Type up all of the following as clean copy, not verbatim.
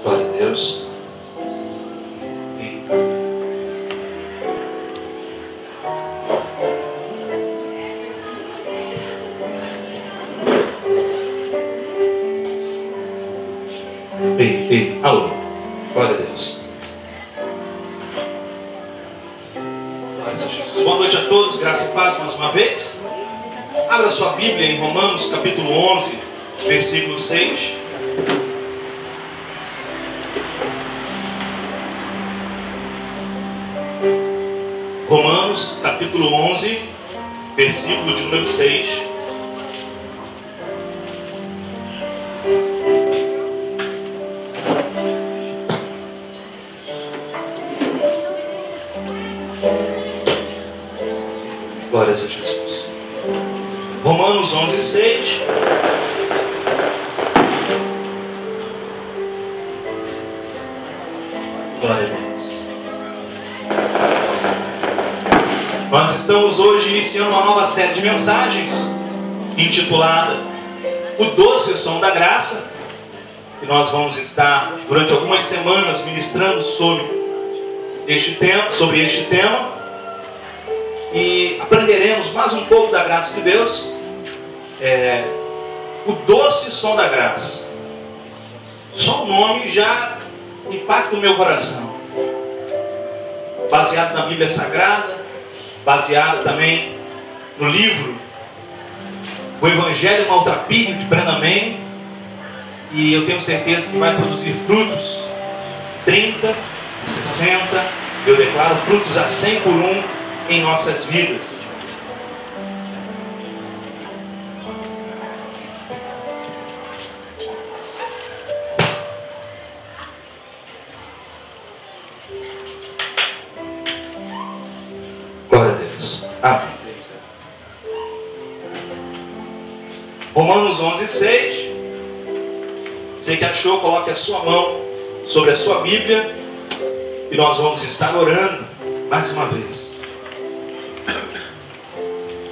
Glória a Deus. Ei, alô. Glória a Deus. Glória a Jesus. Boa noite a todos, graça e paz mais uma vez. Abra sua Bíblia em Romanos capítulo 11, versículo 6. Romanos capítulo 11, versículo de número 6. Glórias a Jesus. Romanos 11, 6. Glória a Deus. Nós estamos hoje iniciando uma nova série de mensagens intitulada O Doce Som da Graça, e nós vamos estar durante algumas semanas ministrando sobre este tema, e aprenderemos mais um pouco da graça de Deus. O doce som da graça. Só o nome já impacta o meu coração. Baseado na Bíblia Sagrada, baseado também no livro O Evangelho Maltrapilho de Brennan Manning, e eu tenho certeza que vai produzir frutos 30, 60, eu declaro frutos a 100 por um em nossas vidas. Glória a Deus. Amém. Romanos 11, 6. Você que achou, coloque a sua mão sobre a sua Bíblia e nós vamos estar orando mais uma vez.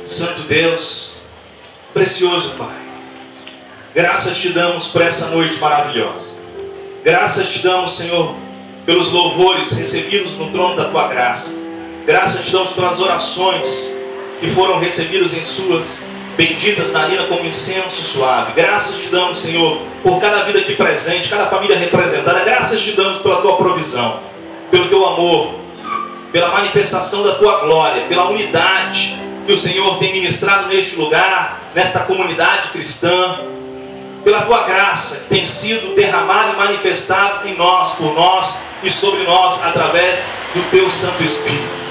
Santo Deus, precioso Pai, graças te damos por essa noite maravilhosa. Graças te damos, Senhor, pelos louvores recebidos no trono da Tua graça. Graças te damos pelas orações que foram recebidas em suas benditas narinas como incenso suave. Graças te damos, Senhor, por cada vida aqui presente, cada família representada. Graças te damos pela Tua provisão, pelo Teu amor, pela manifestação da Tua glória, pela unidade que o Senhor tem ministrado neste lugar, nesta comunidade cristã, pela Tua graça que tem sido derramada e manifestada em nós, por nós e sobre nós, através do Teu Santo Espírito.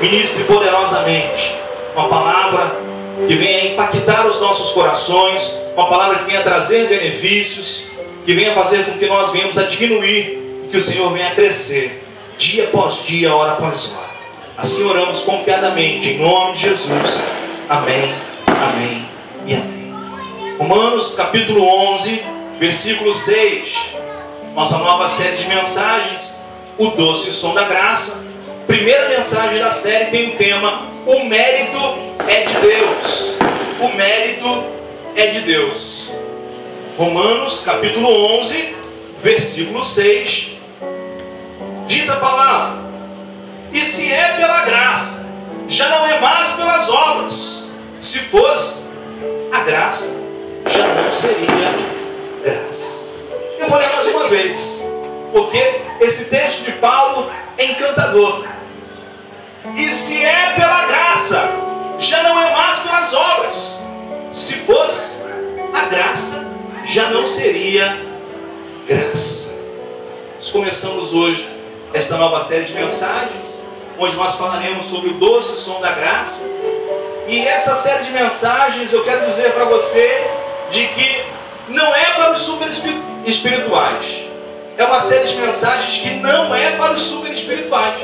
Ministre poderosamente uma palavra que venha impactar os nossos corações, uma palavra que venha trazer benefícios, que venha fazer com que nós venhamos a diminuir e que o Senhor venha a crescer, dia após dia, hora após hora. Assim oramos confiadamente, em nome de Jesus. Amém, amém e amém. Romanos capítulo 11, versículo 6. Nossa nova série de mensagens, O Doce Som da Graça. Primeira mensagem da série tem o tema: o mérito é de Deus. O mérito é de Deus. Romanos capítulo 11, versículo 6. Diz a palavra: e se é pela graça, já não é mais pelas obras. Se fosse, a graça já não seria graça. Eu vou ler mais uma vez, porque esse texto de Paulo é encantador. E se é pela graça, já não é mais pelas obras. Se fosse, a graça já não seria graça. Nós começamos hoje esta nova série de mensagens, onde nós falaremos sobre o doce som da graça. E essa série de mensagens eu quero dizer para você de que não é para os super espirituais. É uma série de mensagens que não é para os super espirituais.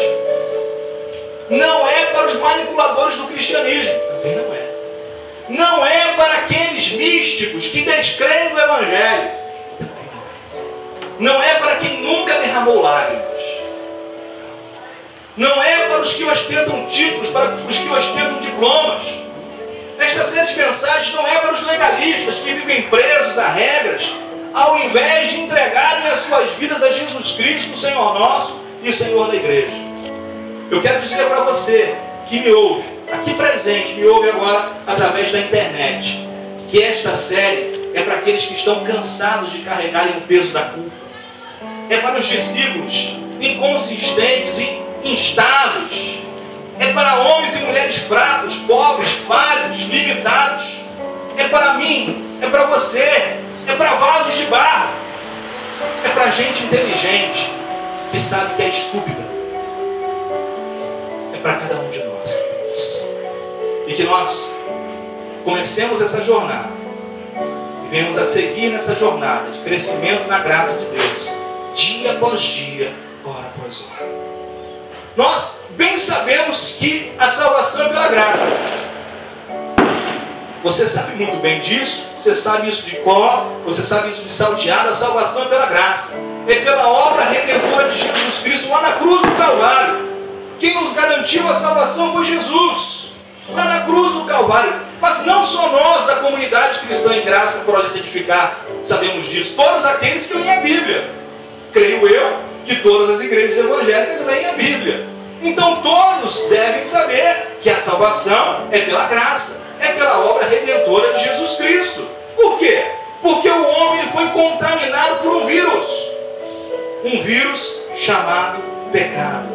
Não é para os manipuladores do cristianismo. Também não é. Não é para aqueles místicos que descreem o Evangelho. Também não é. Não é para quem nunca derramou lágrimas. Não é para os que ostentam títulos, para os que ostentam diplomas. Esta série de mensagens não é para os legalistas que vivem presos a regras, ao invés de entregarem as suas vidas Jesus Cristo, Senhor nosso e Senhor da igreja. Eu quero dizer para você que me ouve, aqui presente, me ouve agora através da internet, que esta série é para aqueles que estão cansados de carregarem o peso da culpa. É para os discípulos inconsistentes e instáveis. É para homens e mulheres fracos, pobres, falhos, limitados. É para mim, é para você, é para vasos de barro. É para gente inteligente, que sabe que é estúpida. É para cada um de nós, queridos. E que nós comecemos essa jornada e venhamos a seguir nessa jornada de crescimento na graça de Deus, dia após dia, hora após hora. Nós bem sabemos que a salvação é pela graça. Você sabe muito bem disso, você sabe isso de cor, você sabe isso de salteado. A salvação é pela graça, é pela obra redentora de Jesus Cristo lá na cruz do Calvário. Quem nos garantiu a salvação foi Jesus, lá na cruz do Calvário. Mas não só nós da comunidade cristã em graça, Projeto Edificar, sabemos disso. Todos aqueles que leem a Bíblia. Creio eu que todas as igrejas evangélicas leem a Bíblia. Então todos devem saber que a salvação é pela graça, é pela obra redentora de Jesus Cristo. Por quê? Porque o homem ele foi contaminado por um vírus chamado pecado.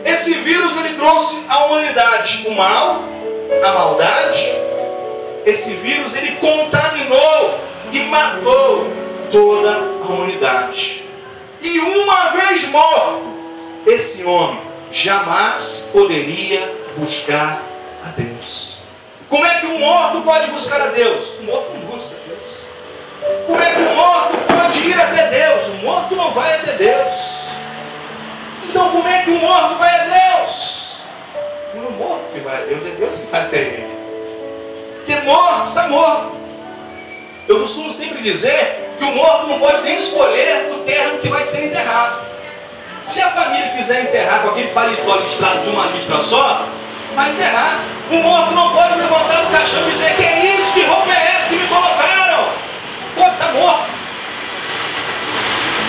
Esse vírus ele trouxe à humanidade o mal, a maldade. Esse vírus ele contaminou e matou toda a humanidade. E uma vez morto, esse homem jamais poderia buscar a Deus. Como é que um morto pode buscar a Deus? O morto não busca a Deus. Como é que um morto pode ir até Deus? O morto não vai até Deus. Então como é que um morto vai a Deus? Não é o morto que vai a Deus, é Deus que vai até ele. Porque morto está morto. Eu costumo sempre dizer que o morto não pode nem escolher o terreno que vai ser enterrado. Se a família quiser enterrar com aquele paletó listrado de uma listra só, vai enterrar. O morto não pode levantar do caixão e dizer: que é isso? Que roupa é essa que me colocaram? Pô, está morto.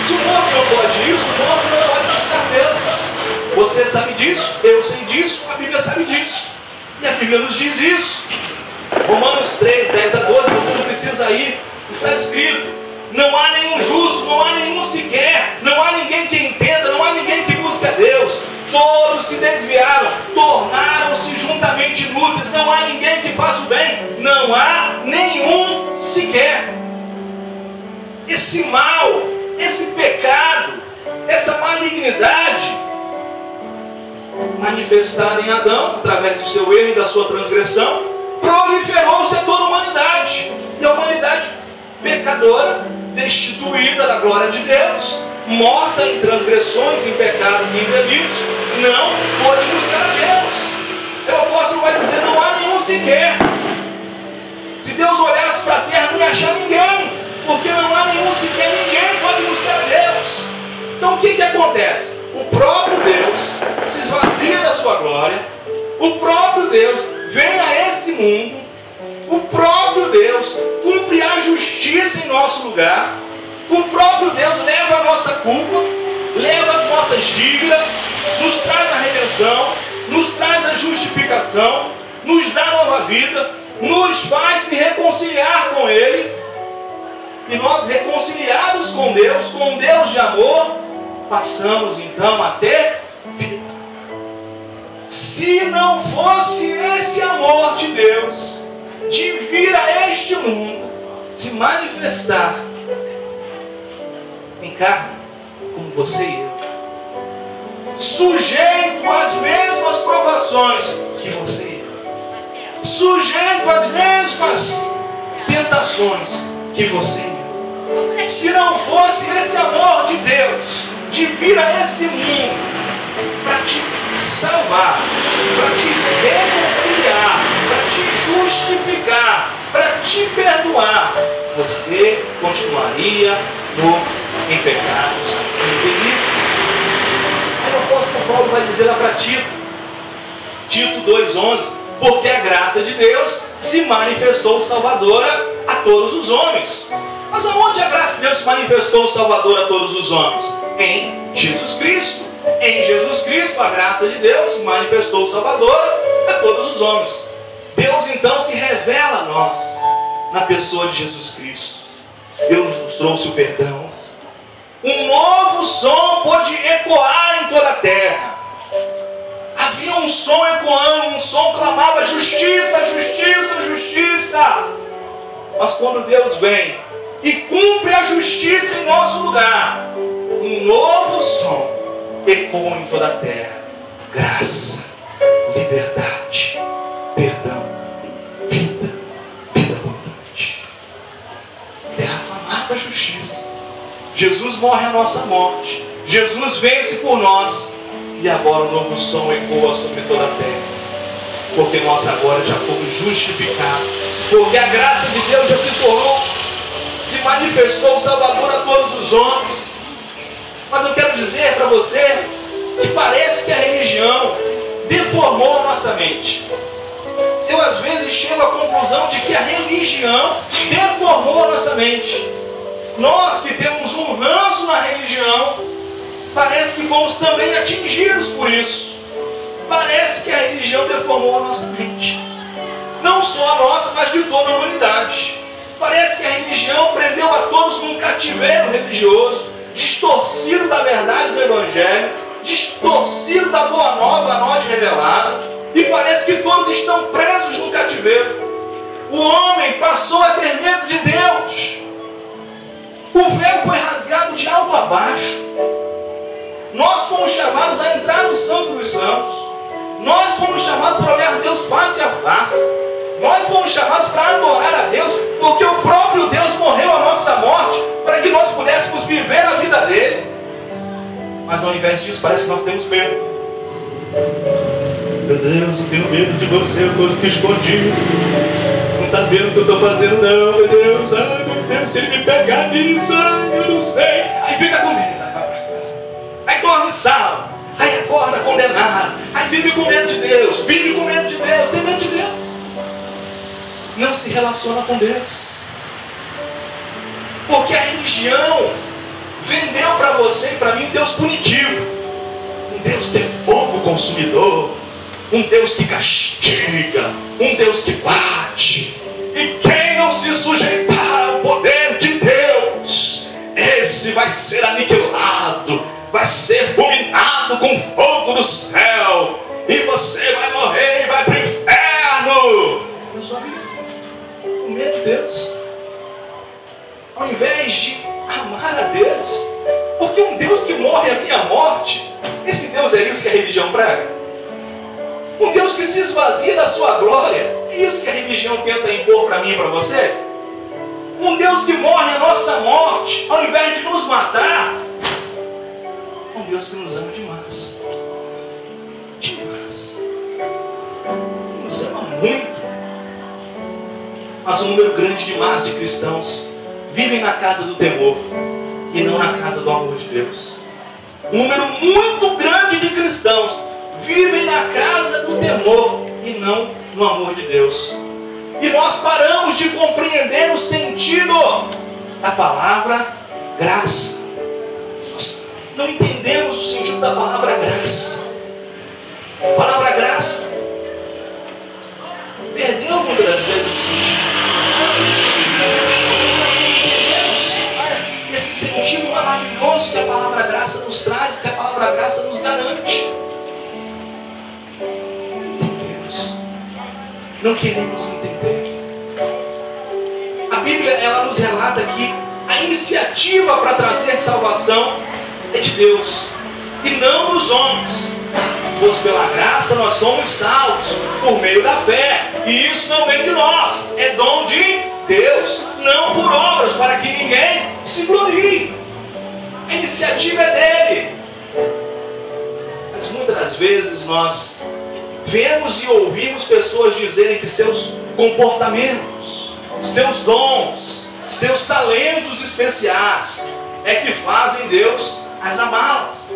Se o morto não pode isso, o morto não pode buscar Deus. Você sabe disso, eu sei disso, a Bíblia sabe disso. E a Bíblia nos diz isso. Romanos 3, 10 a 12, você não precisa ir, está escrito: não há nenhum justo, não há nenhum sequer, não há ninguém que entenda, não há ninguém que busque a Deus. Todos se desviaram, tornaram-se juntamente inúteis, não há ninguém que faça o bem, não há nenhum sequer. Esse mal, esse pecado, essa malignidade manifestada em Adão, através do seu erro e da sua transgressão, proliferou-se a toda a humanidade. E a humanidade pecadora, destituída da glória de Deus, morta em transgressões, em pecados e em delitos, não pôde buscar a Deus. O apóstolo vai dizer: não há nenhum sequer. Se Deus olhasse para a terra, não ia achar ninguém, porque não há nenhum sequer, ninguém pode buscar a Deus. Então o que acontece? O próprio Deus se esvazia da sua glória, o próprio Deus vem a esse mundo, o próprio Deus cumpre a justiça em nosso lugar, o próprio Deus leva a nossa culpa, leva as nossas dívidas, nos traz a redenção, nos traz a justificação, nos dá nova vida, nos faz se reconciliar com Ele. E nós, reconciliados com Deus de amor, passamos então a ter vida. Se não fosse esse amor de Deus, de vir a este mundo, se manifestar em carne, como você e eu, sujeito às mesmas provações que você e eu, sujeito às mesmas tentações que você e eu, se não fosse esse amor de Deus, de vir a esse mundo para te salvar, para te reconciliar, para te justificar, para te perdoar, você continuaria em pecados e delitos. O apóstolo Paulo vai dizer lá para Tito, Tito 2,11: porque a graça de Deus se manifestou salvadora a todos os homens. Mas aonde a graça de Deus se manifestou, Salvador a todos os homens? Em Jesus Cristo. Em Jesus Cristo a graça de Deus se manifestou, Salvador a todos os homens. Deus então se revela a nós na pessoa de Jesus Cristo. Deus nos trouxe o perdão. Um novo som pôde ecoar em toda a terra. Havia um som ecoando, um som clamava justiça, justiça, justiça. Mas quando Deus vem e cumpre a justiça em nosso lugar, um novo som ecoa em toda a terra. Graça, liberdade, perdão, vida, vida abundante. A terra clamava a justiça. Jesus morre a nossa morte. Jesus vence por nós. E agora o novo som ecoa sobre toda a terra. Porque nós agora já fomos justificados. Porque a graça de Deus já se manifestou, Salvador a todos os homens. Mas eu quero dizer para você que parece que a religião deformou a nossa mente. Eu às vezes chego à conclusão de que a religião deformou a nossa mente. Nós que temos um ranço na religião, parece que fomos também atingidos por isso. Parece que a religião deformou a nossa mente. Não só a nossa, mas de toda a humanidade. Parece que a religião prendeu a todos num cativeiro religioso, distorcido da verdade do Evangelho, distorcido da boa nova a nós revelada, e parece que todos estão presos no cativeiro. O homem passou a ter medo de Deus. O véu foi rasgado de alto a baixo. Nós fomos chamados a entrar no Santo dos Santos. Nós fomos chamados para olhar Deus face a face. Nós fomos chamados para adorar a Deus, porque o próprio Deus morreu a nossa morte para que nós pudéssemos viver a vida dele. Mas ao invés disso, parece que nós temos medo. Meu Deus, eu tenho medo de você, eu estou aqui escondido. Não está vendo o que eu estou fazendo não, meu Deus. Ai, meu Deus, se ele me pegar nisso, ai, eu não sei. Aí fica com medo. Aí dorme salvo. Aí acorda condenado. Aí vive com medo de Deus. Vive com medo de Deus. Tem medo de Deus. Não se relaciona com Deus. Porque a religião vendeu para você e para mim um Deus punitivo. Um Deus de fogo consumidor. Um Deus que castiga. Um Deus que bate. E quem não se sujeitar ao poder de Deus, esse vai ser aniquilado, vai ser fulminado com fogo do céu, e você vai morrer e vai para o inferno. Na sua vida, com medo de Deus, ao invés de amar a Deus, porque um Deus que morre a minha morte, esse Deus é isso que a religião prega. Um Deus que se esvazia da sua glória, é isso que a religião tenta impor para mim e para você. Um Deus que morre a nossa morte, ao invés de nos matar. Um Deus que nos ama demais. Demais. Nos ama muito. Mas um número grande demais de cristãos vivem na casa do temor e não na casa do amor de Deus. Um número muito grande de cristãos vivem na casa do temor e não no amor de Deus. E nós paramos de compreender o sentido da palavra graça. Nós não entendemos o sentido da palavra graça. A palavra graça perdeu muitas das vezes o sentido. Esse sentido maravilhoso que a palavra graça nos traz, que a palavra graça nos garante. Não queremos entender. A Bíblia, ela nos relata que a iniciativa para trazer salvação é de Deus e não dos homens. Pois pela graça nós somos salvos por meio da fé, e isso não vem de nós, é dom de Deus, não por obras, para que ninguém se glorie. A iniciativa é dele. Mas muitas das vezes nós vemos e ouvimos pessoas dizerem que seus comportamentos, seus dons, seus talentos especiais é que fazem Deus as amá-las.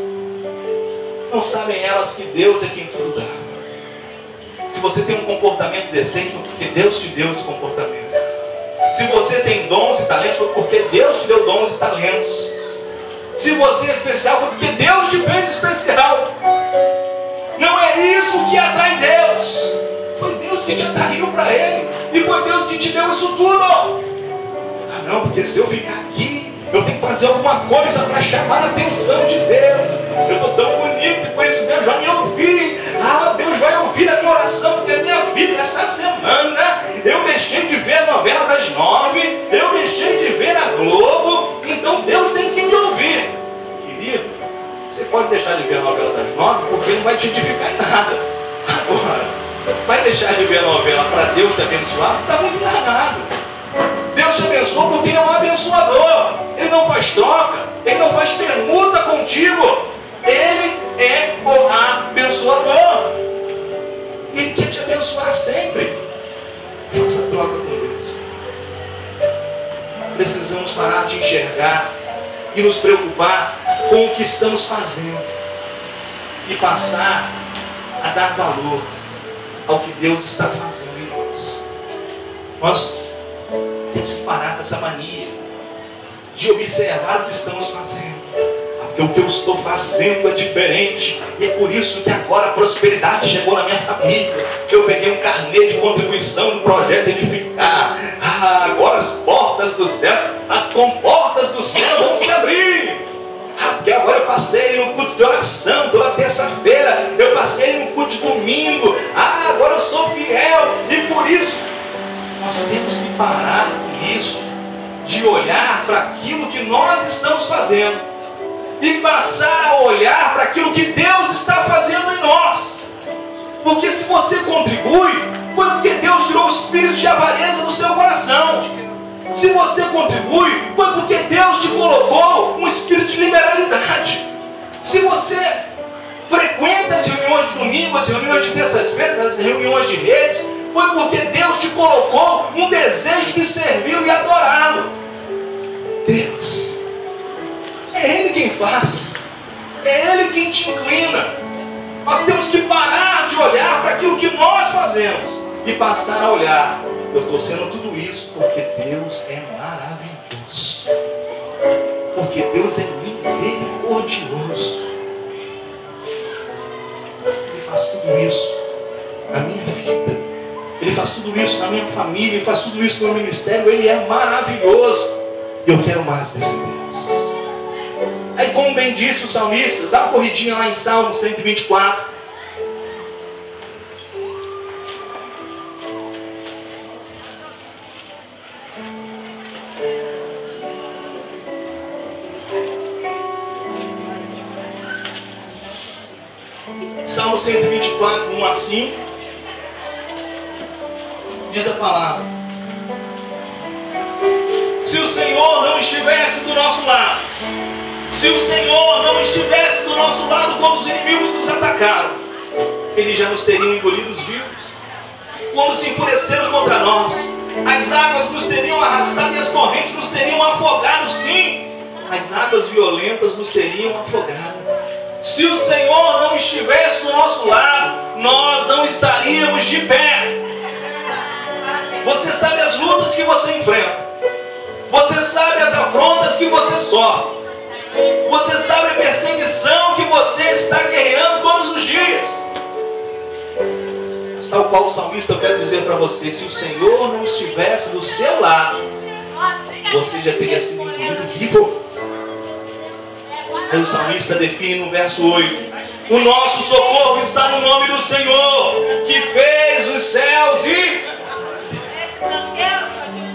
Não sabem elas que Deus é quem tudo dá. Se você tem um comportamento decente, porque Deus te deu esse comportamento. Se você tem dons e talentos, foi porque Deus te deu dons e talentos. Se você é especial, foi porque Deus te fez especial. Não é isso que atrai Deus. Foi Deus que te atraiu para Ele. E foi Deus que te deu isso tudo. Ah não, porque se eu ficar aqui, eu tenho que fazer alguma coisa para chamar a atenção de Deus. Eu estou tão bonito e por isso Deus vai me ouvir. Ah, Deus vai ouvir a minha oração, porque a minha vida essa semana, eu deixei de ver a novela das 9, eu deixei de ver a Globo, então Deus tem que me ouvir. Querido, você pode deixar de ver a novela das 9, porque não vai te edificar em nada. Agora, vai deixar de ver a novela para Deus te abençoar, você está muito enganado. Deus te abençoa porque Ele é um abençoador. Ele não faz troca, Ele não faz permuta contigo. Ele é o abençoador. E Ele quer te abençoar sempre. Faça troca com Deus. Precisamos parar de enxergar e nos preocupar com o que estamos fazendo e passar a dar valor ao que Deus está fazendo em nós. Nós temos que parar com essa mania de observar o que estamos fazendo. Porque o que eu estou fazendo é diferente. E é por isso que agora a prosperidade chegou na minha família. Eu peguei um carnê de contribuição no projeto Edificar. Ah, agora as portas do céu, as comportas do céu vão se abrir. Ah, porque agora eu passei no culto de oração toda terça-feira. Eu passei no culto de domingo. Ah, agora eu sou fiel. E por isso nós temos que parar com isso, de olhar para aquilo que nós estamos fazendo e passar a olhar para aquilo que Deus está fazendo em nós. Porque se você contribui, foi porque Deus tirou o espírito de avareza do seu coração. Se você contribui, foi porque Deus te colocou um espírito de liberalidade. Se você frequenta as reuniões de domingo, as reuniões de terças-feiras, as reuniões de redes, foi porque Deus te colocou um desejo de servi-lo e adorá-lo. Deus, é Ele quem faz, é Ele quem te inclina. Nós temos que parar de olhar para aquilo que nós fazemos e passar a olhar: eu estou sendo tudo isso porque Deus é maravilhoso, porque Deus é misericordioso. Ele faz tudo isso na minha vida, Ele faz tudo isso na minha família, Ele faz tudo isso no meu ministério. Ele é maravilhoso. E eu quero mais desse Deus. Aí, como bem disse o salmista, dá uma corridinha lá em Salmo 124. Salmo 124, 1 a 5. Diz a palavra: se o Senhor não estivesse do nosso lado, se o Senhor não estivesse do nosso lado quando os inimigos nos atacaram, eles já nos teriam engolidos vivos. Quando se enfureceram contra nós, as águas nos teriam arrastado e as correntes nos teriam afogado. Sim, as águas violentas nos teriam afogado. Se o Senhor não estivesse do nosso lado, nós não estaríamos de pé. Você sabe as lutas que você enfrenta. Você sabe as afrontas que você sofre. Você sabe a perseguição que você está guerreando todos os dias. Mas tal qual o salmista, eu quero dizer para você: se o Senhor não estivesse do seu lado, você já teria sido engolido vivo. Aí o salmista define no verso 8: o nosso socorro está no nome do Senhor, que fez os céus e...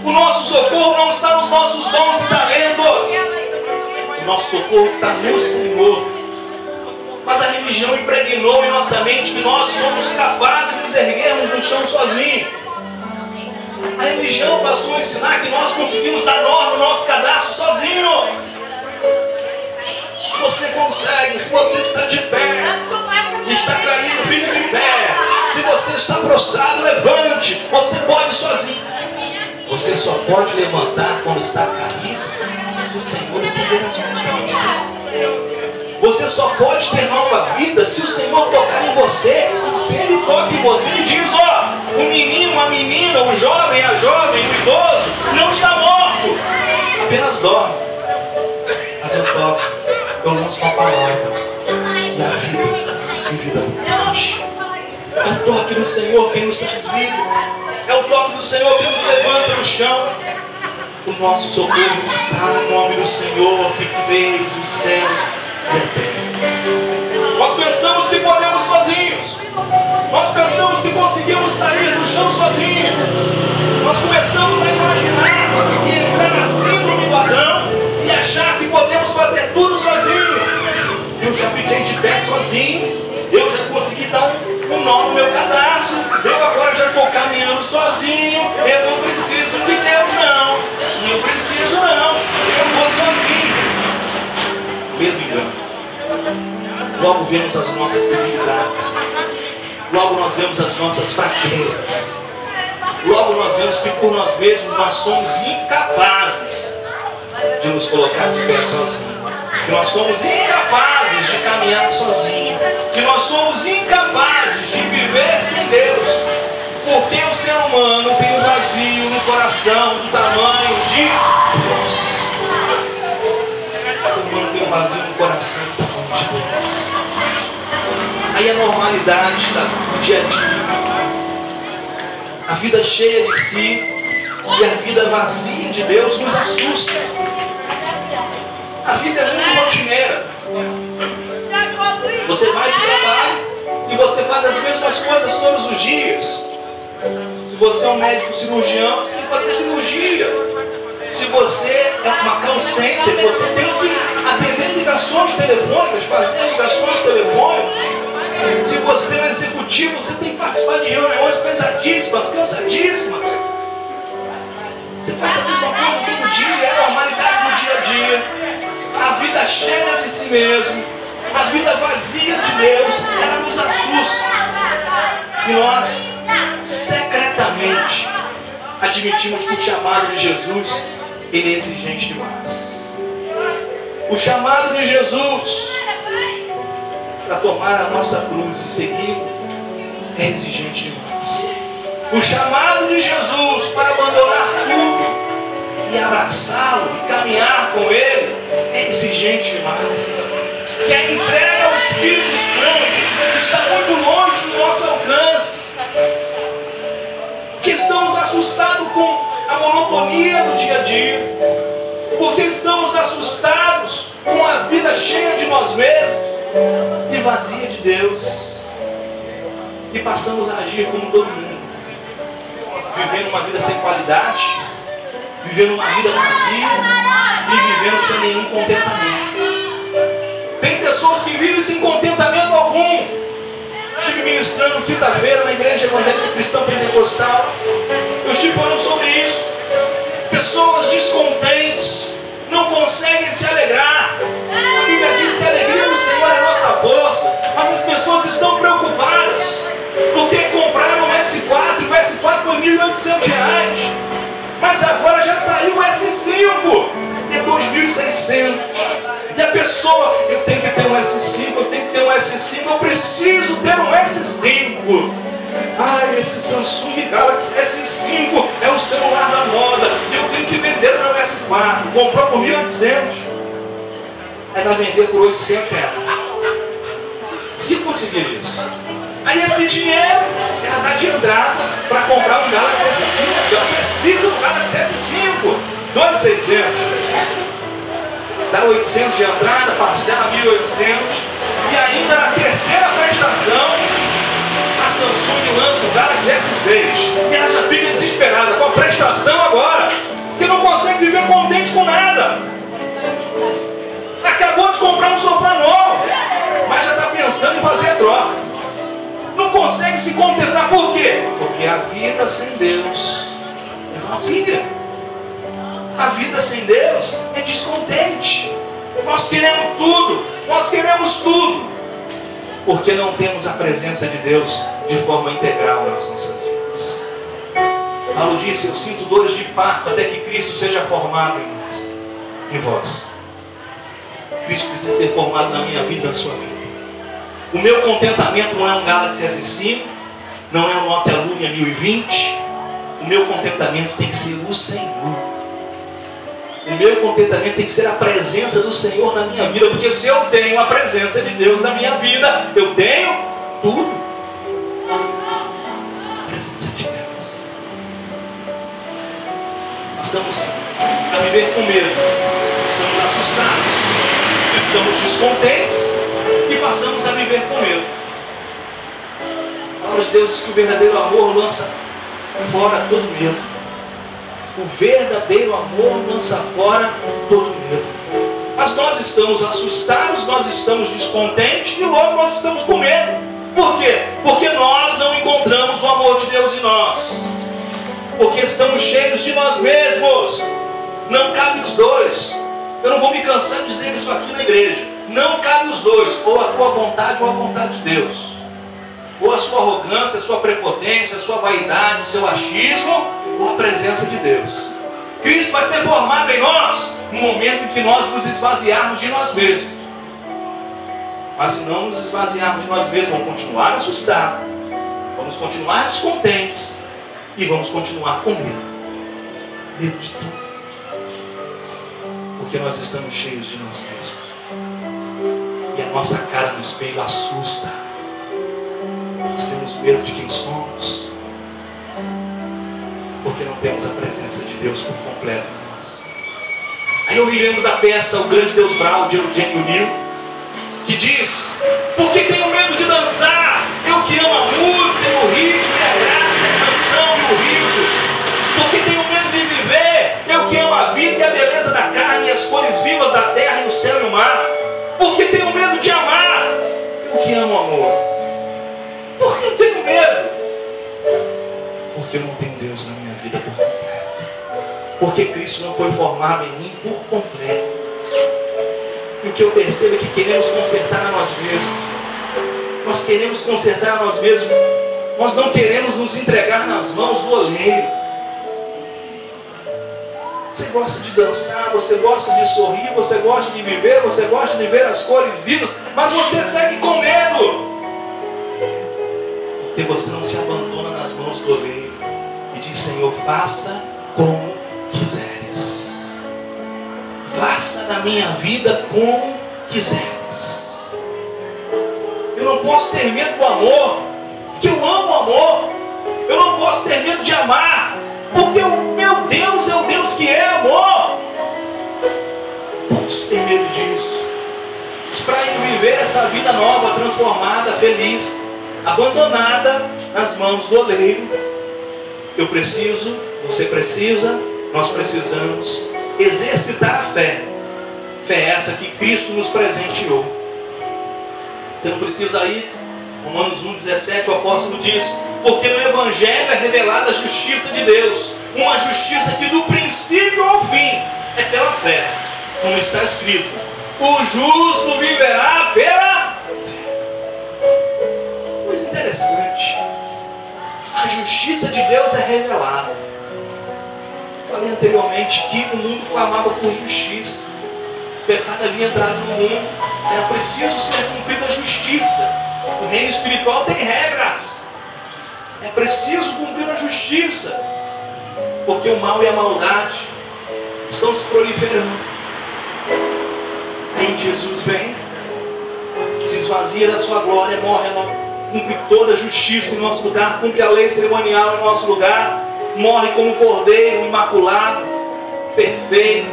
O nosso socorro não está nos nossos dons e talentos. O nosso socorro está no Senhor. Mas a religião impregnou em nossa mente que nós somos capazes de nos erguermos no chão sozinhos. A religião passou a ensinar que nós conseguimos dar nome no nosso cadastro sozinho. Você consegue. Se você está de pé, está caído, fique de pé. Se você está prostrado, levante. Você pode sozinho. Você só pode levantar quando está caído se o Senhor estender as mãos para você. Você só pode ter nova vida se o Senhor tocar em você. E se Ele toca em você, Ele diz, ó, o menino, a menina, o jovem, a jovem, o idoso, não está morto, apenas dorme. Mas eu toco, eu lanço uma palavra, e a vida tem vida abundante. É o toque do Senhor que nos traz vida. É o toque do Senhor que nos levanta no chão. O nosso socorro está no nome do Senhor que fez os céus e a terra. Nós pensamos que podemos sozinhos. Nós pensamos que conseguimos sair do chão sozinhos. Nós começamos a imaginar e entrar na síndrome do Adão e achar que podemos fazer tudo sozinho. Eu já fiquei de pé sozinho. Eu já consegui dar um nó no meu cadastro. Eu agora já estou caminhando sozinho. Eu não preciso de Deus, não. Não preciso, não. Eu vou sozinho. Medo e engano. Logo vemos as nossas debilidades. Logo nós vemos as nossas fraquezas. Logo nós vemos que por nós mesmos nós somos incapazes de nos colocar de pé sozinhos. Que nós somos incapazes de caminhar sozinhos. Que nós somos incapazes de viver sem Deus. Porque o ser humano tem um vazio no coração do tamanho de Deus. O ser humano tem um vazio no coração do tamanho de Deus. Aí a normalidade do dia a dia, a vida cheia de si e a vida vazia de Deus nos assusta. A vida é muito rotineira. Você vai para o trabalho e você faz as mesmas coisas todos os dias. Se você é um médico cirurgião, você tem que fazer cirurgia. Se você é uma call center, você tem que atender ligações telefônicas, fazer ligações telefônicas. Se você é um executivo, você tem que participar de reuniões pesadíssimas, cansadíssimas. Você faz a mesma coisa todo dia, é a normalidade do dia a dia. A vida cheia de si mesmo, a vida vazia de Deus, ela nos assusta. E nós, secretamente, admitimos que o chamado de Jesus, ele é exigente demais. O chamado de Jesus para tomar a nossa cruz e seguir é exigente demais. O chamado de Jesus para abandonar tudo e abraçá-lo e caminhar com Ele é exigente demais. Que a entrega ao Espírito Santo está muito longe do nosso alcance. Que estamos assustados com a monotonia do dia a dia. Porque estamos assustados com a vida cheia de nós mesmos e vazia de Deus. E passamos a agir como todo mundo, vivendo uma vida sem qualidade, vivendo uma vida vazia e vivendo sem nenhum contentamento. Tem pessoas que vivem sem contentamento algum. Estive ministrando quinta-feira na Igreja Evangélica Cristã Pentecostal. Eu estive falando sobre isso. Pessoas descontentes, não conseguem se alegrar. A Bíblia diz que a alegria do Senhor é a nossa força. Mas as pessoas estão preocupadas porque compraram o S4 e o S4 foi R$1.800. Mas agora já saiu o S5, é R$2.600. E a pessoa, eu tenho que ter um S5, eu tenho que ter um S5, eu preciso ter um S5. Ai, esse Samsung Galaxy S5 é o celular da moda, e eu tenho que vender o meu S4. Comprou por R$1.800, aí vai vender por R$800. Se conseguir isso, aí esse dinheiro ela dá de entrada para comprar um Galaxy S5. Ela precisa do Galaxy S5, R$2.600. Dá 800 de entrada, parcela 1.800, e ainda na terceira prestação a Samsung lança o Galaxy S6 e ela já fica desesperada com a prestação agora, que não consegue viver contente com nada. Acabou de comprar um sofá novo, mas já está pensando em fazer a troca. Não consegue se contentar. Por quê? Porque a vida sem Deus é vazia. A vida sem Deus é descontente. Nós queremos tudo, nós queremos tudo, porque não temos a presença de Deus de forma integral nas nossas vidas. Paulo disse: eu sinto dores de parto até que Cristo seja formado em nós, em vós. Cristo precisa ser formado na minha vida e na sua vida. O meu contentamento não é um Galaxy S5, não é um Nokia Lumia 1020. O meu contentamento tem que ser o Senhor. O meu contentamento tem que ser a presença do Senhor na minha vida. Porque se eu tenho a presença de Deus na minha vida, eu tenho tudo. A presença de Deus. Passamos a viver com medo. Estamos assustados. Estamos descontentes. E passamos a viver com medo. A palavra de Deus diz que o verdadeiro amor lança fora todo medo. O verdadeiro amor lança fora todo medo. Mas nós estamos assustados, nós estamos descontentes e logo nós estamos com medo. Por quê? Porque nós não encontramos o amor de Deus em nós. Porque estamos cheios de nós mesmos. Não cabe os dois. Eu não vou me cansar de dizer isso aqui na igreja. Não cabe os dois. Ou a tua vontade ou a vontade de Deus. Ou a sua arrogância, a sua prepotência, a sua vaidade, o seu achismo, ou a presença de Deus. Cristo vai ser formado em nós no momento em que nós nos esvaziarmos de nós mesmos. Mas se não nos esvaziarmos de nós mesmos, vamos continuar assustados, vamos continuar descontentes e vamos continuar com medo. Medo de tudo. Porque nós estamos cheios de nós mesmos. E a nossa cara no espelho assusta. Nós temos medo de quem somos. Porque não temos a presença de Deus por completo em nós. Aí eu me lembro da peça O Grande Deus Brau, de Eugênio Nil, que diz: porque tenho medo de dançar, eu que amo a música, o ritmo, a graça, a canção e o riso. Porque tenho medo de viver, eu que amo a vida e a beleza da carne e as cores vivas da terra e o céu e o mar. Porque tenho medo de amar, eu que amo o amor. Por que eu tenho medo? Porque eu não tenho Deus na minha vida por completo. Porque Cristo não foi formado em mim por completo. E o que eu percebo é que queremos consertar a nós mesmos. Nós queremos consertar a nós mesmos. Nós não queremos nos entregar nas mãos do oleiro. Você gosta de dançar, você gosta de sorrir, você gosta de viver, você gosta de ver as cores vivas, mas você segue com medo. Porque você não se abandona nas mãos do oleiro e diz: Senhor, faça como quiseres. Faça na minha vida como quiseres. Eu não posso ter medo do amor, porque eu amo o amor. Eu não posso ter medo de amar, porque o meu Deus é o Deus que é amor. Não posso ter medo disso. Mas para eu viver essa vida nova, transformada, feliz, abandonada nas mãos do oleiro, eu preciso, você precisa, nós precisamos exercitar a fé. Fé essa que Cristo nos presenteou. Você não precisa ir. Romanos 1,17, o apóstolo diz: porque no Evangelho é revelada a justiça de Deus, uma justiça que do princípio ao fim é pela fé, como está escrito: o justo viverá pela fé. Coisa interessante, a justiça de Deus é revelada. Falei anteriormente que o mundo clamava por justiça. O pecado havia entrado no mundo, era preciso ser cumprida a justiça. O reino espiritual tem regras. É preciso cumprir a justiça, porque o mal e a maldade estão se proliferando. Aí Jesus vem, se esvazia da sua glória, morre, cumpre toda a justiça em nosso lugar, cumpre a lei cerimonial em nosso lugar, morre como cordeiro imaculado, perfeito,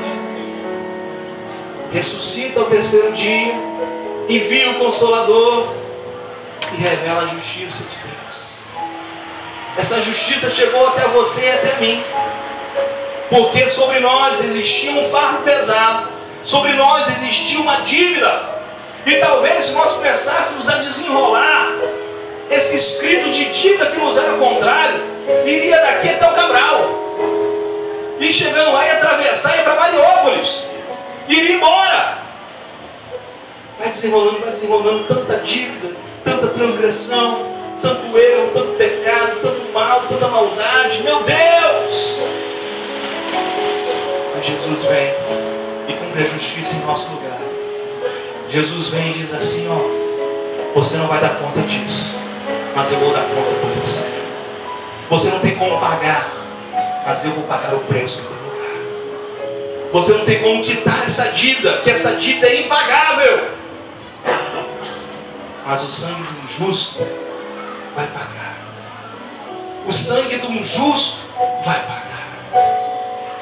ressuscita ao terceiro dia, envia o Consolador e revela a justiça de Deus. Essa justiça chegou até você e até mim, porque sobre nós existia um fardo pesado, sobre nós existia uma dívida, e talvez se nós começássemos a desenrolar esse escrito de dívida que nos era contrário, iria daqui até o Cabral, e chegando lá ia atravessar, ia para Mariópolis, iria embora. Vai desenrolando tanta dívida, tanta transgressão, tanto erro, tanto pecado, tanto mal, tanta maldade. Meu Deus! Mas Jesus vem e cumpre a justiça em nosso lugar. Jesus vem e diz assim, ó, você não vai dar conta disso, mas eu vou dar conta por você. Você não tem como pagar, mas eu vou pagar o preço em teu lugar. Você não tem como quitar essa dívida, porque essa dívida é impagável. Mas o sangue de um justo vai pagar. O sangue de um justo vai pagar.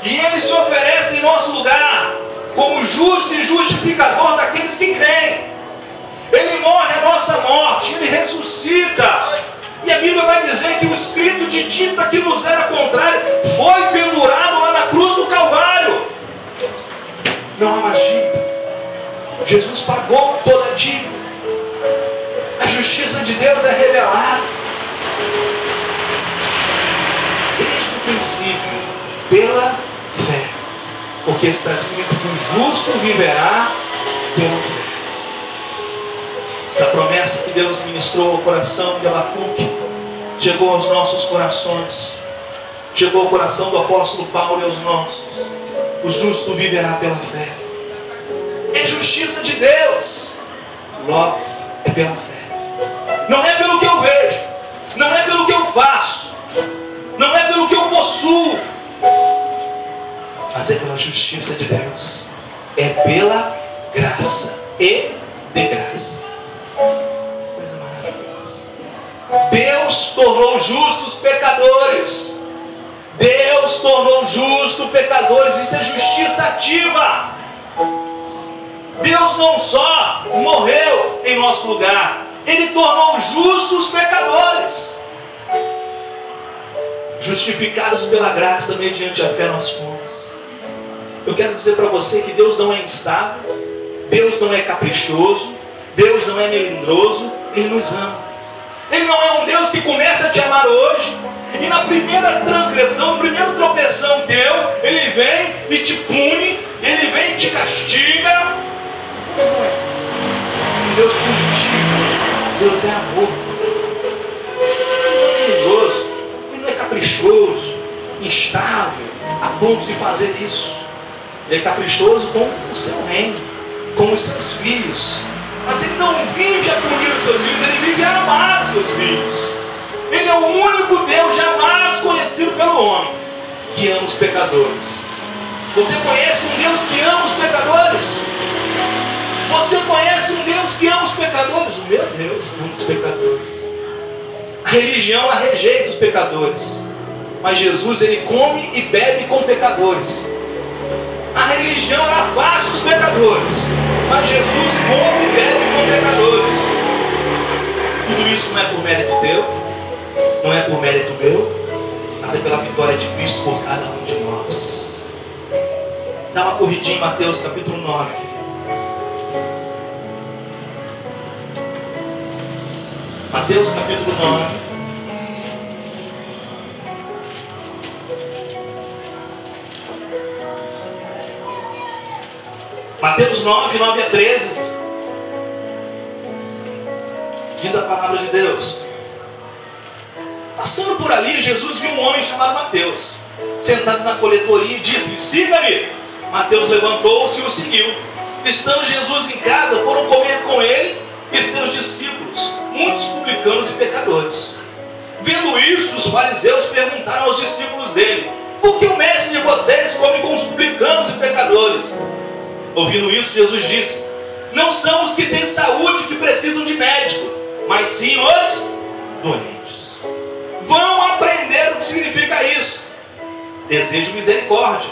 E ele se oferece em nosso lugar como justo e justificador daqueles que creem. Ele morre a nossa morte, ele ressuscita. E a Bíblia vai dizer que o escrito de dívida que nos era contrário foi pendurado lá na cruz do Calvário. Não há mais dívida. Jesus pagou toda a dívida. A justiça de Deus é revelada desde o princípio, pela fé. Porque está escrito que o justo viverá pela fé. Essa promessa que Deus ministrou ao coração de Abacuque chegou aos nossos corações. Chegou ao coração do apóstolo Paulo e aos nossos. O justo viverá pela fé. É justiça de Deus. Logo, é pela fé. Não é pelo que eu vejo, não é pelo que eu faço, não é pelo que eu possuo, mas é pela justiça de Deus. É pela graça e de graça. Coisa maravilhosa. Deus tornou justos pecadores. Deus tornou justos pecadores. Isso é justiça ativa. Deus não só morreu em nosso lugar, Ele tornou justos pecadores. Justificados pela graça mediante a fé nós fomos. Eu quero dizer para você que Deus não é instável, Deus não é caprichoso, Deus não é melindroso, Ele nos ama. Ele não é um Deus que começa a te amar hoje e na primeira transgressão, no primeiro tropeção teu, Ele vem e te pune, Ele vem e te castiga. Deus não é um Deus punitivo. Deus é amor. Ele não é melindroso, Ele não é caprichoso, instável, a ponto de fazer isso. Ele é caprichoso com o seu reino, com os seus filhos. Mas Ele não vive a punir os seus filhos, Ele vive a amar os seus filhos. Ele é o único Deus jamais conhecido pelo homem que ama os pecadores. Você conhece um Deus que ama os pecadores? Você conhece um Deus que ama os pecadores? O meu Deus ama os pecadores. A religião, ela rejeita os pecadores, mas Jesus, Ele come e bebe com pecadores. A religião, ela afasta os pecadores, mas Jesus come e bebe com pecadores. Tudo isso não é por mérito teu, não é por mérito meu, mas é pela vitória de Cristo por cada um de nós. Dá uma corridinha em Mateus capítulo 9, querido. Mateus capítulo 9. Mateus 9, 9 a 13. Diz a palavra de Deus. Passando por ali, Jesus viu um homem chamado Mateus, sentado na coletoria, e disse-lhe: siga-me. Mateus levantou-se e o seguiu. Estando Jesus em casa, foram comer com ele e seus discípulos, muitos publicanos e pecadores. Vendo isso, os fariseus perguntaram aos discípulos dele: por que o mestre de vocês come com os publicanos e pecadores? Ouvindo isso, Jesus disse: não são os que têm saúde que precisam de médico, mas sim os doentes. Vão aprender o que significa isso. Desejo misericórdia,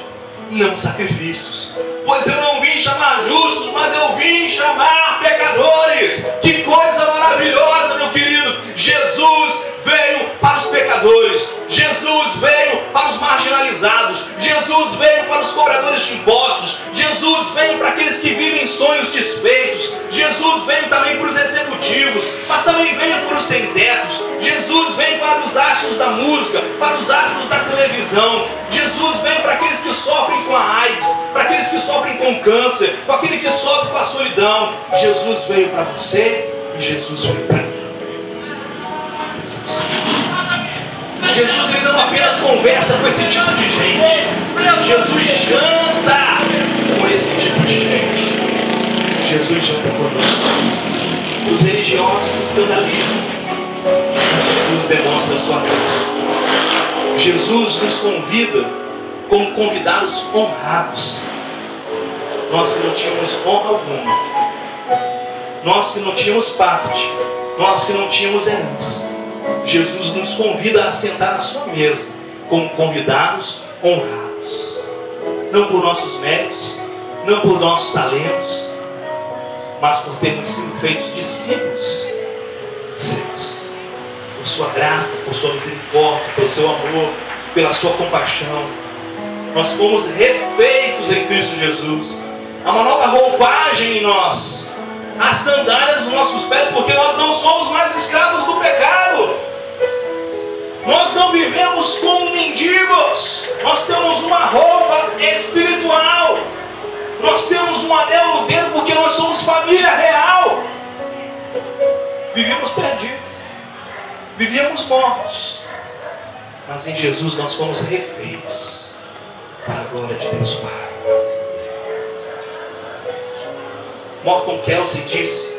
não sacrifícios, pois eu não vim chamar justos, mas eu vim chamar pecadores. Que coisa maravilhosa, meu querido. Jesus veio para os pecadores, Jesus veio para os marginalizados, Jesus veio para os cobradores de impostos, Jesus veio para aqueles que vivem sonhos desfeitos, Jesus veio também para os executivos, mas também veio para os sem-tetos, Jesus veio para os astros da música, para os astros da televisão, Jesus veio para aqueles que sofrem com a AIDS, para aqueles que sofrem com câncer, para aquele que sofre com a solidão. Jesus veio para você e Jesus veio para mim. Jesus, ele não apenas conversa com esse tipo de gente, Jesus janta com esse tipo de gente. Jesus janta conosco. Os religiosos se escandalizam, mas Jesus demonstra a sua graça. Jesus nos convida como convidados honrados. Nós que não tínhamos honra alguma, nós que não tínhamos parte, nós que não tínhamos herança, Jesus nos convida a sentar à sua mesa como convidados honrados. Não por nossos méritos, não por nossos talentos, mas por termos sido feitos discípulos seus. Por sua graça, por sua misericórdia, pelo seu amor, pela sua compaixão. Nós fomos refeitos em Cristo Jesus. Há uma nova roupagem em nós. Há sandálias nos nossos pés, porque nós não somos mais escravos do pecado. Nós não vivemos como mendigos. Nós temos uma roupa espiritual. Nós temos um anel no dedo, porque nós somos família real. Vivíamos perdidos, vivíamos mortos, mas em Jesus nós fomos refeitos para a glória de Deus Pai. Morton Kelsey disse: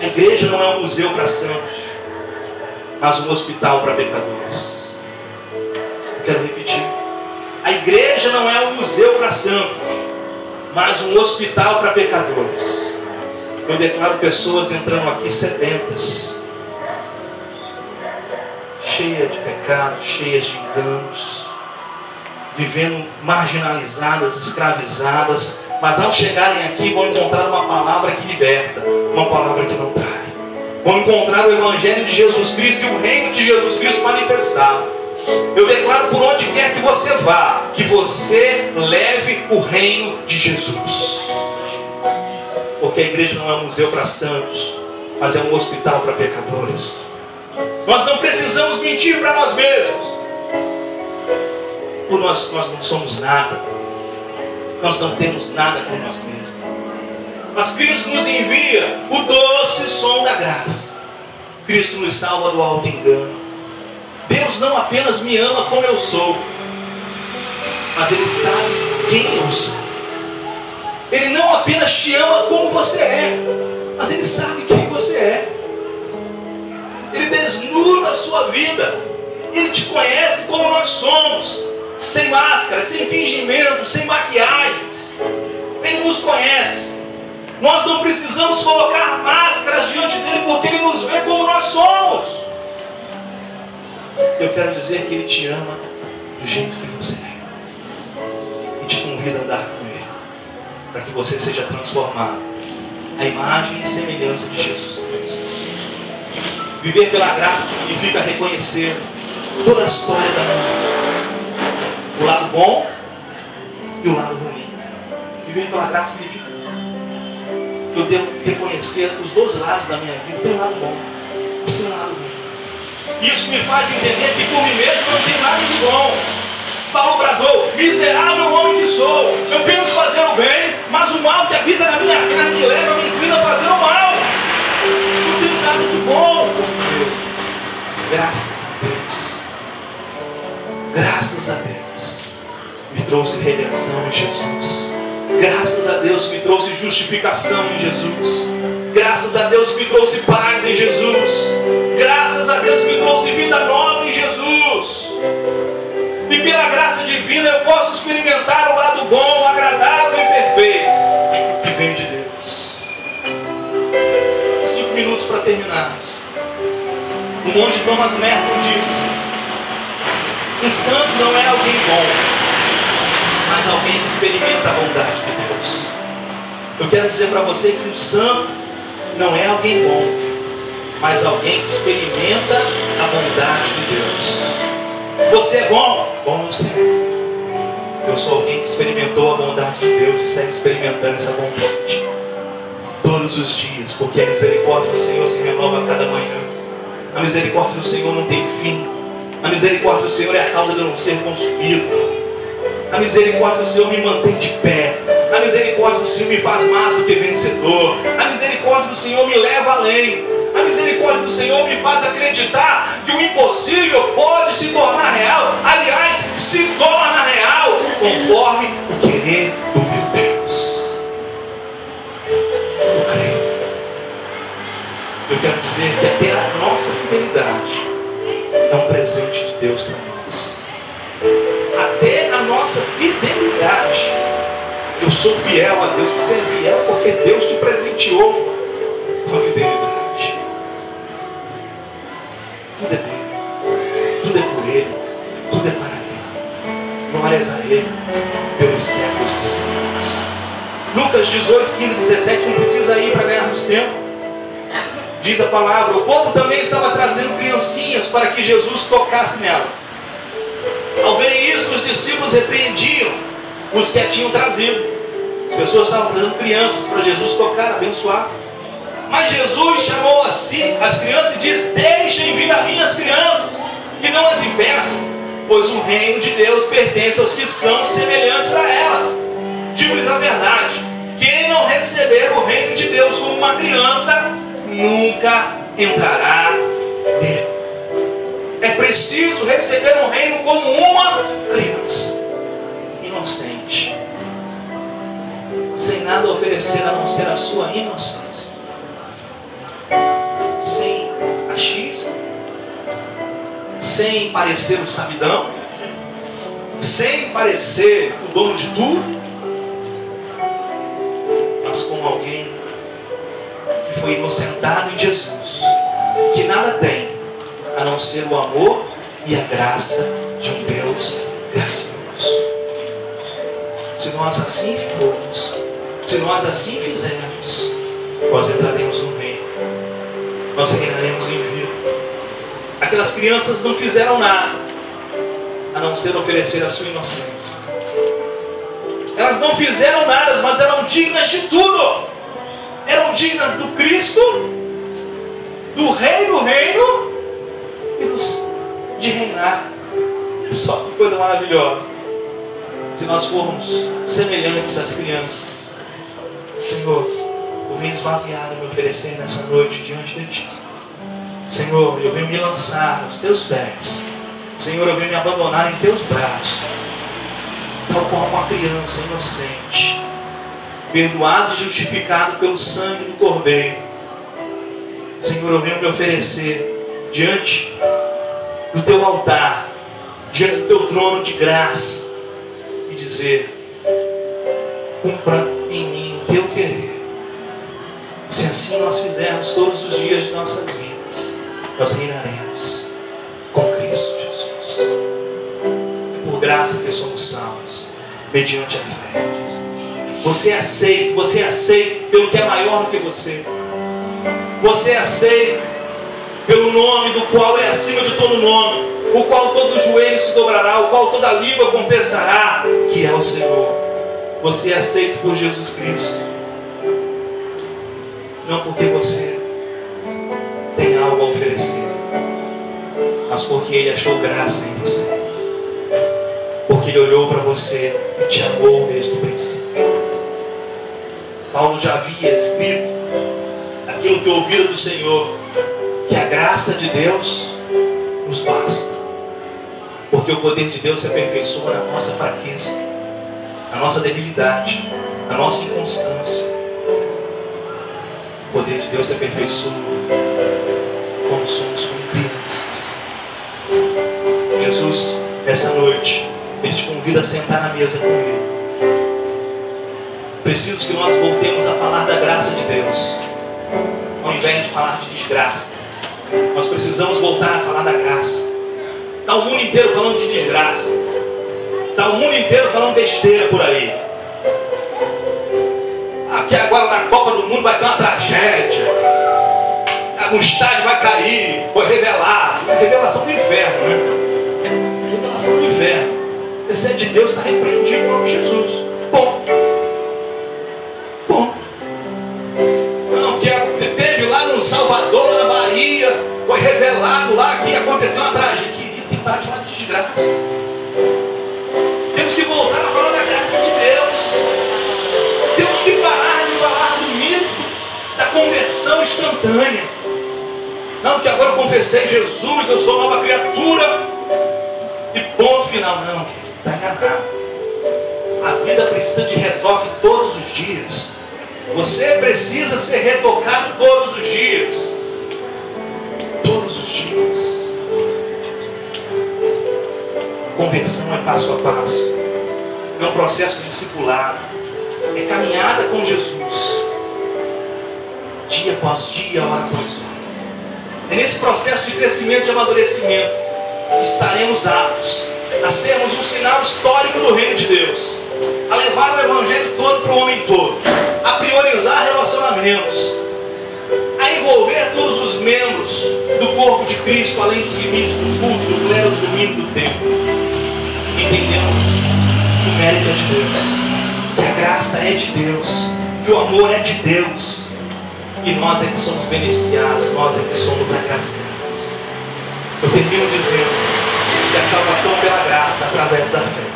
a igreja não é um museu para santos, mas um hospital para pecadores. Eu quero repetir: a igreja não é um museu para santos, mas um hospital para pecadores. Eu declaro pessoas entrando aqui sedentas, cheias de pecados, cheias de enganos, vivendo marginalizadas, escravizadas, mas ao chegarem aqui vão encontrar uma palavra que liberta, uma palavra que não trai. Vão encontrar o Evangelho de Jesus Cristo e o reino de Jesus Cristo manifestado. Eu declaro por onde quer que você vá, que você leve o reino de Jesus. Porque a igreja não é um museu para santos, mas é um hospital para pecadores. Nós não precisamos mentir para nós mesmos. Por nós não somos nada. Nós não temos nada por nós mesmos. Mas Cristo nos envia o doce som da graça. Cristo nos salva do alto engano. Deus não apenas me ama como eu sou, mas Ele sabe quem eu sou. Ele não apenas te ama como você é, mas Ele sabe quem você é. Ele desnuda a sua vida. Ele te conhece como nós somos, sem máscaras, sem fingimentos, sem maquiagens. Ele nos conhece. Nós não precisamos colocar máscaras diante dele, porque Ele nos vê como nós somos. Eu quero dizer que Ele te ama do jeito que você é, e te convida a andar com Ele, para que você seja transformado à imagem e semelhança de Jesus Cristo. Viver pela graça significa reconhecer toda a história da minha vida, o lado bom e o lado ruim. Viver pela graça significa que eu devo reconhecer os dois lados da minha vida. Tem um lado bom e tem um lado ruim. Isso me faz entender que por mim mesmo não tem nada de bom. Paulo bradou: miserável homem que sou, eu penso fazer o bem, mas o mal que habita na minha carne me leva, me inclina a fazer o mal. Não tenho nada de bom por mim mesmo, mas graças a Deus, graças a Deus, me trouxe redenção em Jesus. Graças a Deus me trouxe justificação em Jesus. Graças a Deus me trouxe paz em Jesus. Graças a Deus me trouxe vida nova em Jesus. E pela graça divina eu posso experimentar o lado bom, agradável e perfeito que vem de Deus. 5 minutos para terminarmos. O monge Thomas Merton disse: um santo não é alguém bom, mas alguém que experimenta a bondade de Deus. Eu quero dizer para você que um santo não é alguém bom, mas alguém que experimenta a bondade de Deus. Você é bom? Bom, eu sei. Eu sou alguém que experimentou a bondade de Deus e segue experimentando essa bondade todos os dias, porque a misericórdia do Senhor se renova a cada manhã. A misericórdia do Senhor não tem fim. A misericórdia do Senhor é a causa de eu não ser consumido. A misericórdia do Senhor me mantém de pé. A misericórdia do Senhor me faz mais do que vencedor. A misericórdia do Senhor me leva além. A misericórdia do Senhor me faz acreditar que o impossível pode se tornar real. Aliás, se torna real conforme o querer do meu Deus. eu quero dizer que até a nossa fidelidade é um presente de Deus para nós. Até a nossa fidelidade. Eu sou fiel a Deus. Você é fiel porque Deus te presenteou com a fidelidade. Tudo é dele, tudo é por Ele, tudo é para Ele. Glórias a Ele pelos séculos dos séculos. Lucas 18, 15, 17, não precisa ir para ganharmos tempo. Diz a palavra: o povo também estava trazendo criancinhas para que Jesus tocasse nelas. Ao verem isso, os discípulos repreendiam os que a tinham trazido. As pessoas estavam trazendo crianças para Jesus tocar, abençoar. Mas Jesus chamou assim as crianças e disse: deixem vir a mim as crianças, e não as impeçam, pois o reino de Deus pertence aos que são semelhantes a elas. Digo-lhes a verdade: quem não receber o reino de Deus como uma criança, nunca entrará nele. É preciso receber o reino como uma criança, inocente, sem nada oferecer a não ser a sua inocência, sem achismo, sem parecer o sabidão, sem parecer o dono de tudo, mas como alguém que foi inocentado em Jesus, que nada tem a não ser o amor e a graça de um Deus gracioso. Se nós assim formos, se nós assim fizermos, nós entraremos no reino, nós reinaremos em vida. Aquelas crianças não fizeram nada a não ser oferecer a sua inocência. Elas não fizeram nada, mas eram dignas de tudo. Eram dignas do Cristo, do Rei do Reino e de reinar. Olha só que coisa maravilhosa. Se nós formos semelhantes às crianças, Senhor, eu venho esvaziar e me oferecer nessa noite diante de Ti. Senhor, eu venho me lançar aos Teus pés. Senhor, eu venho me abandonar em Teus braços, tal como uma criança inocente, perdoado e justificado pelo sangue do Cordeiro. Senhor, eu venho me oferecer diante do Teu altar, diante do Teu trono de graça, e dizer: cumpra em mim o Teu querer. Se assim nós fizermos todos os dias de nossas vidas, nós reinaremos com Cristo Jesus. É por graça que somos salvos, mediante a fé. Você é aceito pelo que é maior do que você. Você é aceito pelo nome do qual é acima de todo nome, o qual todo joelho se dobrará, o qual toda língua confessará que é o Senhor. Você é aceito por Jesus Cristo, não porque você tem algo a oferecer, mas porque Ele achou graça em você, porque Ele olhou para você e te amou desde o princípio. Paulo já havia escrito aquilo que ouvira do Senhor, que a graça de Deus nos basta, porque o poder de Deus se aperfeiçoa na nossa fraqueza, na nossa debilidade, na nossa inconstância. O poder de Deus se aperfeiçoa quando somos como crianças. Jesus, essa noite, Ele te convida a sentar na mesa com Ele. Preciso que nós voltemos a falar da graça de Deus, ao invés de falar de desgraça. Nós precisamos voltar a falar da graça. Está o mundo inteiro falando de desgraça, está o mundo inteiro falando besteira por aí. Aqui agora na Copa do Mundo vai ter uma tragédia, um estádio vai cair, foi revelado. Revelação do inferno, né? Revelação do inferno. Esse é de Deus, está repreendido em nome de Jesus. Bom, não, porque teve lá no Salvador, na Bahia, foi revelado lá que aconteceu uma tragédia. Querido, tem que parar de falar de desgraça. Temos que voltar a falar da graça de Deus. Temos que parar de falar do mito da conversão instantânea. Não, porque agora eu confessei Jesus, eu sou nova criatura e ponto final. Não, está enganado. A vida precisa de retoque todos os dias. Você precisa ser retocado todos os dias. Conversão é passo a passo, é um processo discipulado, é caminhada com Jesus, dia após dia, hora após hora. É nesse processo de crescimento e amadurecimento que estaremos aptos a sermos um sinal histórico do reino de Deus, a levar o evangelho todo para o homem todo, a priorizar relacionamentos, a envolver todos os membros do corpo de Cristo, além dos limites do culto, do clero, do domingo, do templo. Entendemos que o mérito é de Deus, que a graça é de Deus, que o amor é de Deus, e nós é que somos beneficiados, nós é que somos agraciados. Eu termino dizendo que a salvação pela graça através da fé,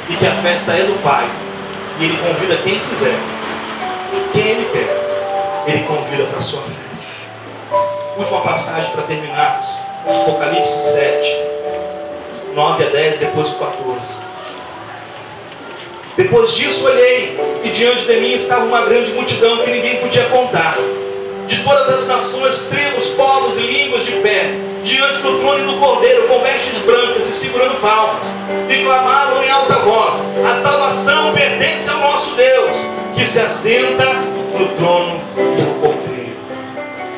e que a festa é do Pai, e Ele convida quem quiser, quem Ele quer, Ele convida para a sua festa. Última passagem para terminarmos, Apocalipse 7, 9 a 10, depois o 14. Depois disso olhei, e diante de mim estava uma grande multidão que ninguém podia contar, de todas as nações, tribos, povos e línguas, de pé diante do trono e do Cordeiro, com vestes brancas e segurando palmas, e clamavam em alta voz: a salvação pertence ao nosso Deus, que se assenta no trono e ao Cordeiro.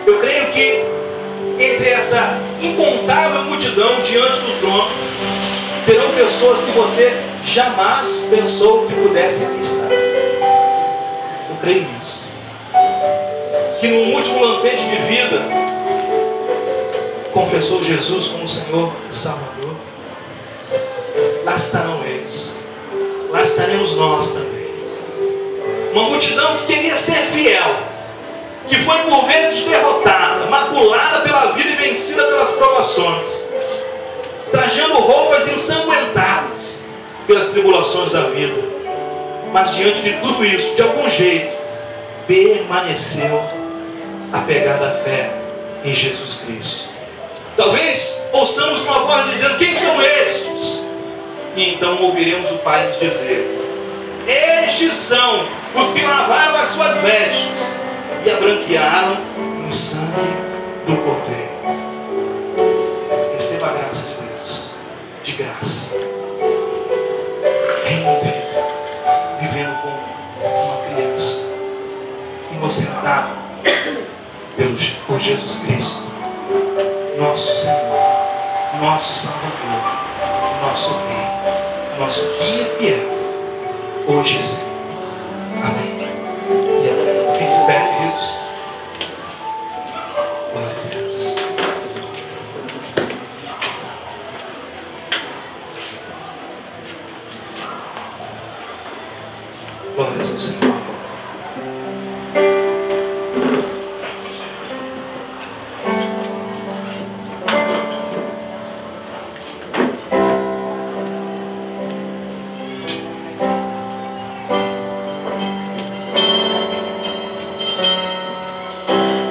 Eu creio que entre essa incontável multidão diante do trono, terão pessoas que você jamais pensou que pudessem aqui estar. Eu creio nisso. Que no último lampejo de vida confessou Jesus como Senhor e Salvador. Lá estarão eles, lá estaremos nós também. Uma multidão que queria ser fiel, que foi por vezes derrotada, maculada pela vida e vencida pelas provações, trajando roupas ensanguentadas pelas tribulações da vida, mas diante de tudo isso, de algum jeito, permaneceu apegada à fé em Jesus Cristo. Talvez ouçamos uma voz dizendo: quem são estes? E então ouviremos o Pai nos dizer: estes são os que lavaram as suas vestes e a branquearam no sangue do Cordeiro. Receba a graça de Deus, de graça, reine em vida, vivendo como uma criança, inocentado por Jesus Cristo, nosso Senhor, nosso Salvador, nosso Rei, nosso guia fiel, hoje e sempre. Amém e amém. Fique de pé, queridos. Glória a Deus. Glórias ao Senhor.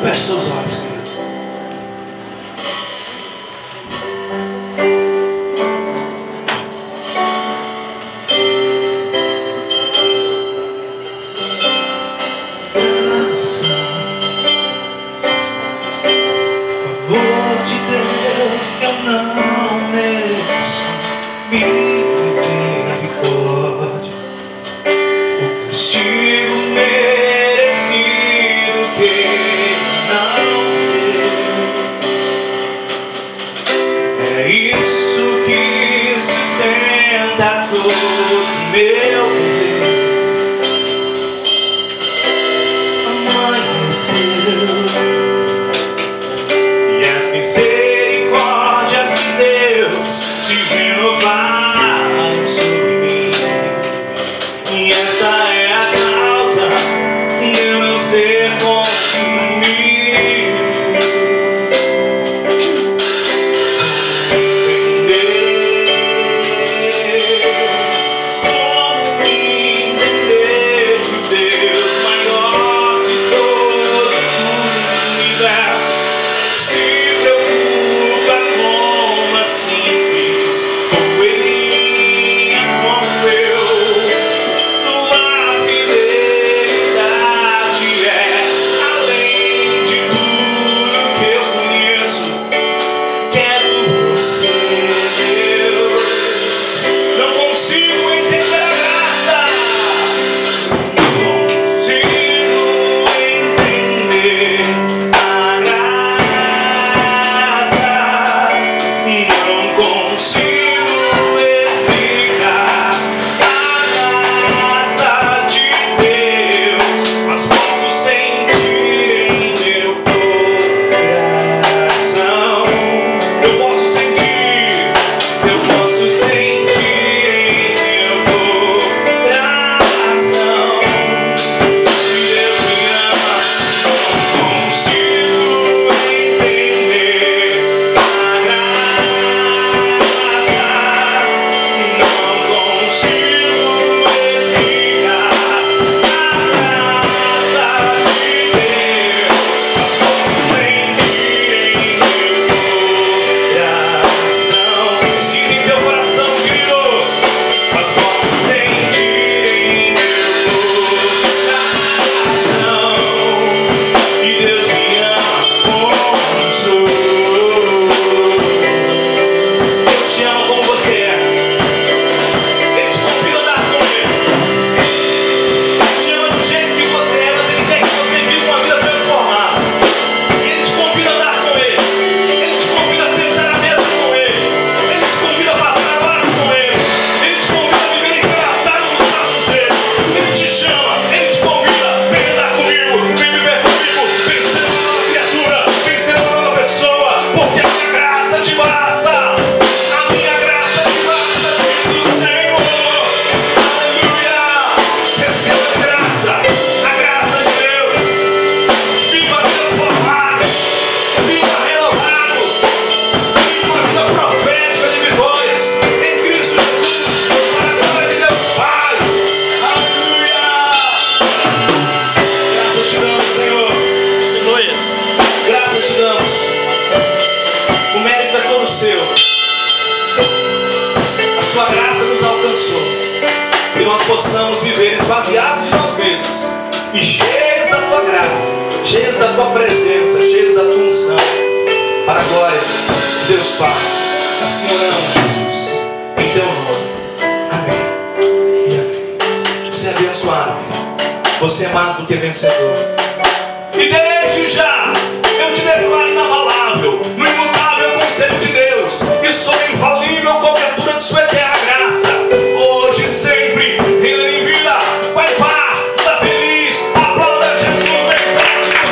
Feche seus olhos, querido. Favor de Deus que eu não mereço, misericórdia, o castigo merecido que é isso que sustenta todo meu viver. Amanheceu e as misericórdias de Deus se renovaram. possamos viver esvaziados de nós mesmos e cheios da tua graça, cheios da tua presença, cheios da tua unção, para a glória de Deus Pai. Assim oramos, Jesus, em teu nome. Amém e amém. Você é abençoado, querido. Você é mais do que vencedor. E desde já eu te declaro inabalável no imutável conselho de Deus, e sou infalível cobertura de sua eterna graça, hoje e sempre, ainda em vida. Vai em paz, está feliz, aplauda Jesus, vem perto do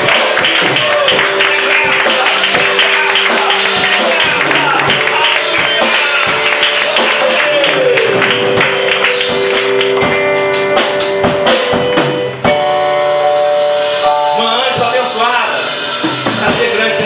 Uma anjo abençoada, prazer grande